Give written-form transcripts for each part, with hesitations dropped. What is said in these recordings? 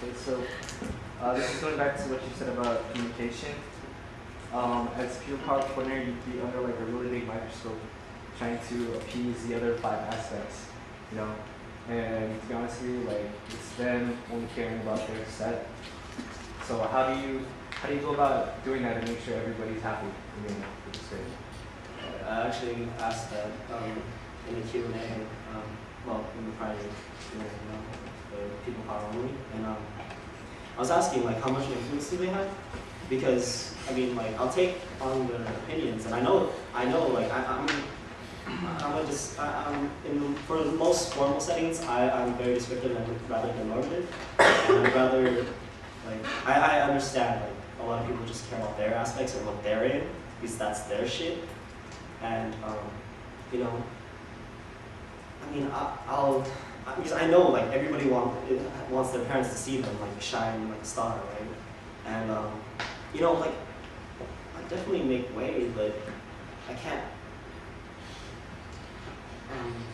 Okay, so this is going back to what you said about communication. As a pure power coordinator, you'd be under like a really big microscope, trying to appease the other five aspects, you know. And to be honest with you, like it's them only caring about their set. So how do you go about doing that and make sure everybody's happy with the stage? I actually asked that in the Q&A, well, in the private, the people power only, and I was asking like how much influence do they have? Because I mean, like I'll take on their opinions, and I know, like for the most formal settings, I'm very descriptive and rather than normative, and I'd rather like I understand like a lot of people just care about their aspects or what they're in because that's their shit. And you know, I mean, because I know like everybody wants their parents to see them like shine like a star, right? And you know, like I definitely make way, but I can't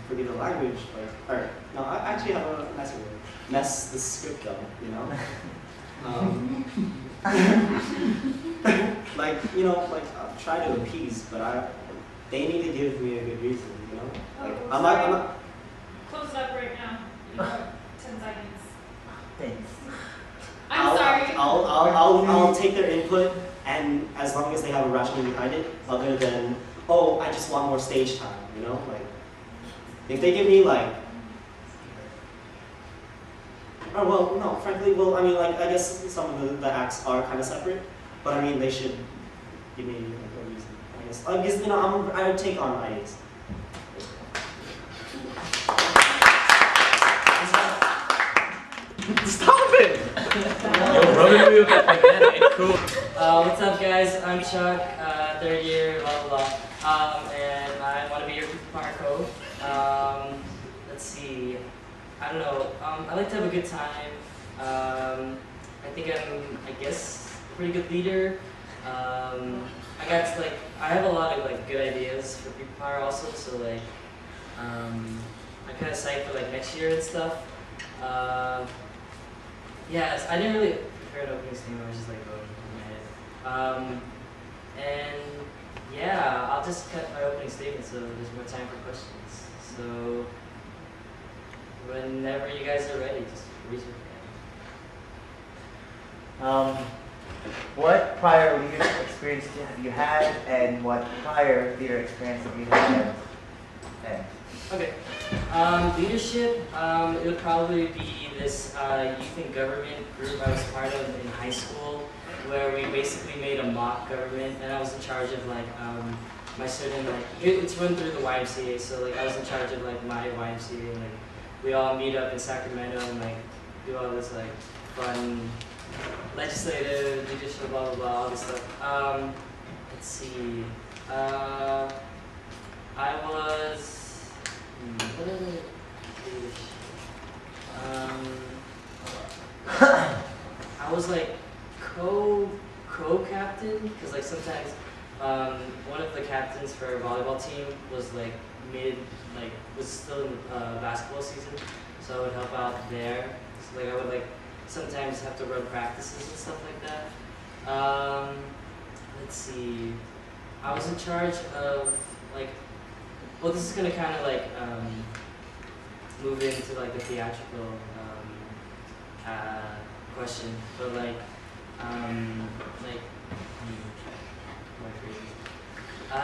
forget the language. Like, or no, I actually have a nicer word. Mess the script up, you know. Like you know, like I'll try to appease, but they need to give me a good reason, you know? Like, Oh, I'm sorry. not. Close it up right now. You have 10 seconds. Thanks. I'm sorry. I'll take their input, and as long as they have a rationale behind it, other than, oh, I just want more stage time, you know? Like, if they give me like, oh, well, no, frankly, well, I mean, like, I guess some of the acts are kind of separate, but I mean, they should give me like, a reason. I guess you know I would take on ideas. Stop it! Cool. What's up, guys? I'm Chuck, third year, blah blah blah, and I want to be your partner coach. Let's see. I don't know. I like to have a good time. I think I guess, a pretty good leader. I have a lot of like good ideas for people power also, so like I kind of psyched for like next year and stuff. Yes, I didn't really prepare an opening statement. I was just like going in my head. And yeah, I'll just cut my opening statement so there's more time for questions. So whenever you guys are ready, just raise your hand. What prior leadership experience have you had, and what prior leader experience have you had? And Okay. Leadership, it would probably be this youth and government group I was part of in high school, where we basically made a mock government, and I was in charge of like my certain like it's run through the YMCA, so like I was in charge of like my YMCA, and like we all meet up in Sacramento and like do all this like fun legislative, judicial, blah blah blah, all this stuff. Let's see. I was. What other leadership? I was like co-captain because like sometimes one of the captains for our volleyball team was like was still in basketball season, so I would help out there. So like I would like sometimes have to run practices and stuff like that. Let's see. I was in charge of like. Well, this is gonna kind of like move into like the theatrical question, but like I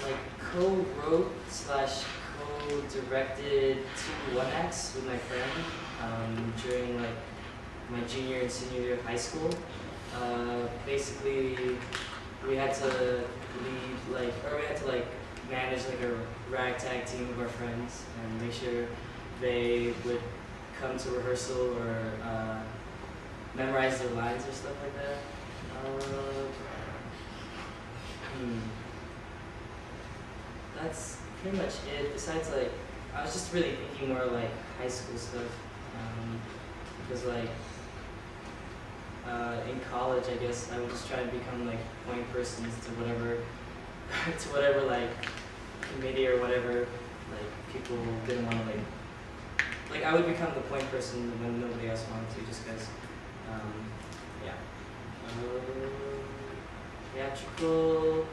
like co-wrote slash co-directed 2 one-acts with my friend during like my junior and senior year of high school. Basically, we had to manage like a ragtag team of our friends and make sure they would come to rehearsal or memorize their lines or stuff like that. That's pretty much it. Besides, like, I was just really thinking more like high school stuff, because like in college, I guess I would just try to become like point persons to whatever, to whatever like committee or whatever like people didn't want to like like I would become the point person when nobody else wanted to, just because, yeah. Theatrical.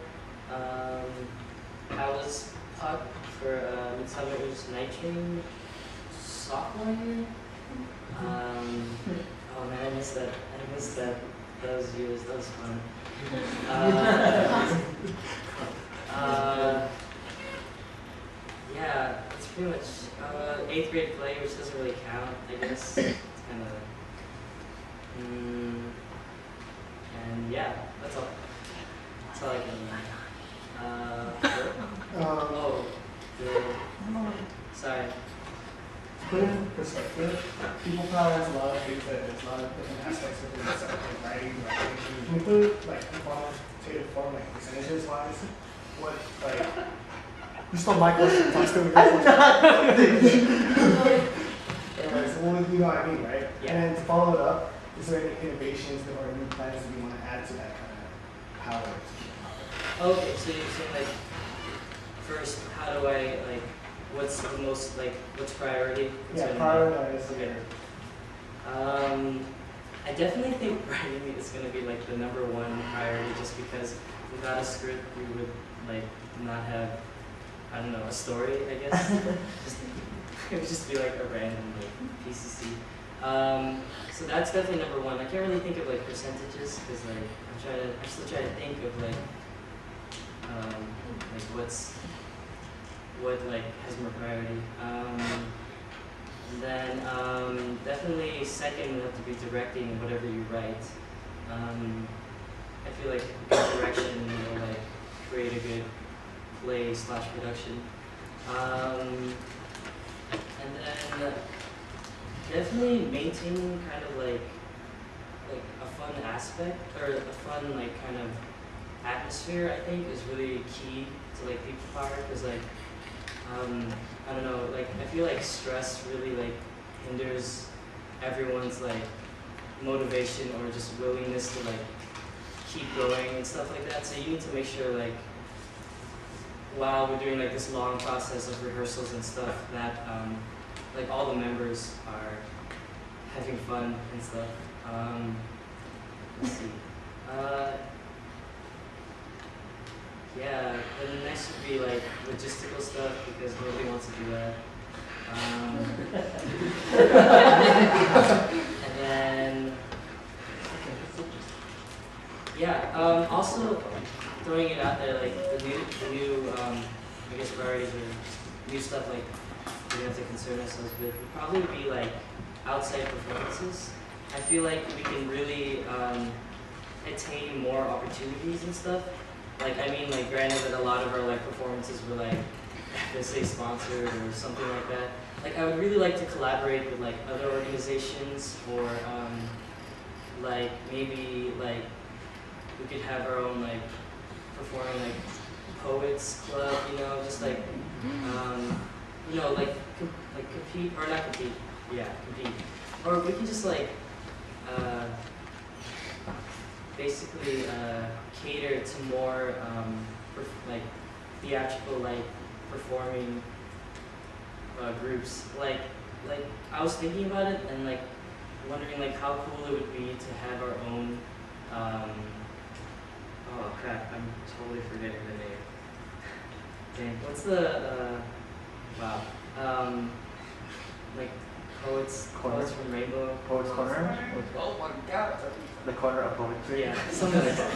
I was Puck for Midsummer's Night Train sophomore year. Oh man, I missed that. I missed that. Those years. That was fun. Yeah, it's pretty much 8th grade play, which doesn't really count, I guess. It's kind of. And yeah, that's all. That's all I can. Oh, sorry. Put in perspective, people probably has a lot of things that there's a lot of different aspects of it, like writing, like can you put like in quantitative form, like percentages wise, what like you stole my question, so I'm still with your question. Anyways, well, you know what I mean, right? Yeah. And then to follow it up, is there any innovations or new plans that you want to add to that kind of power? Okay, so you're saying like, first, how do I like? What's the most like? What's priority? Yeah, concerning prioritize. Okay. I definitely think writing is going to be like the #1 priority, just because without a script, we would like not have, I don't know, a story. I guess it would just be like a random like PCC. So that's definitely #1. I can't really think of like percentages because like I'm still trying to think of like what like has more priority. And then definitely second would have to be directing whatever you write. I feel like good direction will like create a good play / production. And then definitely maintaining kind of like a fun aspect or a fun like kind of atmosphere. I think is really key to like people power, because like I don't know, like I feel like stress really like hinders everyone's like motivation or just willingness to like keep going and stuff like that. So you need to make sure like while we're doing like this long process of rehearsals and stuff that like all the members are having fun and stuff. Let's see. Yeah, then next would be like logistical stuff, because nobody wants to do that. And then, yeah, also throwing it out there, like the new I guess priorities or new stuff like we're gonna have to concern ourselves with would probably be like outside performances. I feel like we can really attain more opportunities and stuff. Like, I mean, like, granted that a lot of our, like, performances were, like, FSA sponsored or something like that. Like, I would really like to collaborate with, like, other organizations, or, like, maybe, like, we could have our own, like, performing, like, poets club, you know, just, like, you know, like compete, or not compete, yeah, compete. Or we can just, like, basically, cater to more like theatrical like performing groups. Like I was thinking about it and like wondering like how cool it would be to have our own. Oh crap! I'm totally forgetting the name. Dang, what's the wow? Like poets from Rainbow. Poets Corner? Corner. The corner of poetry. Yeah, something like that.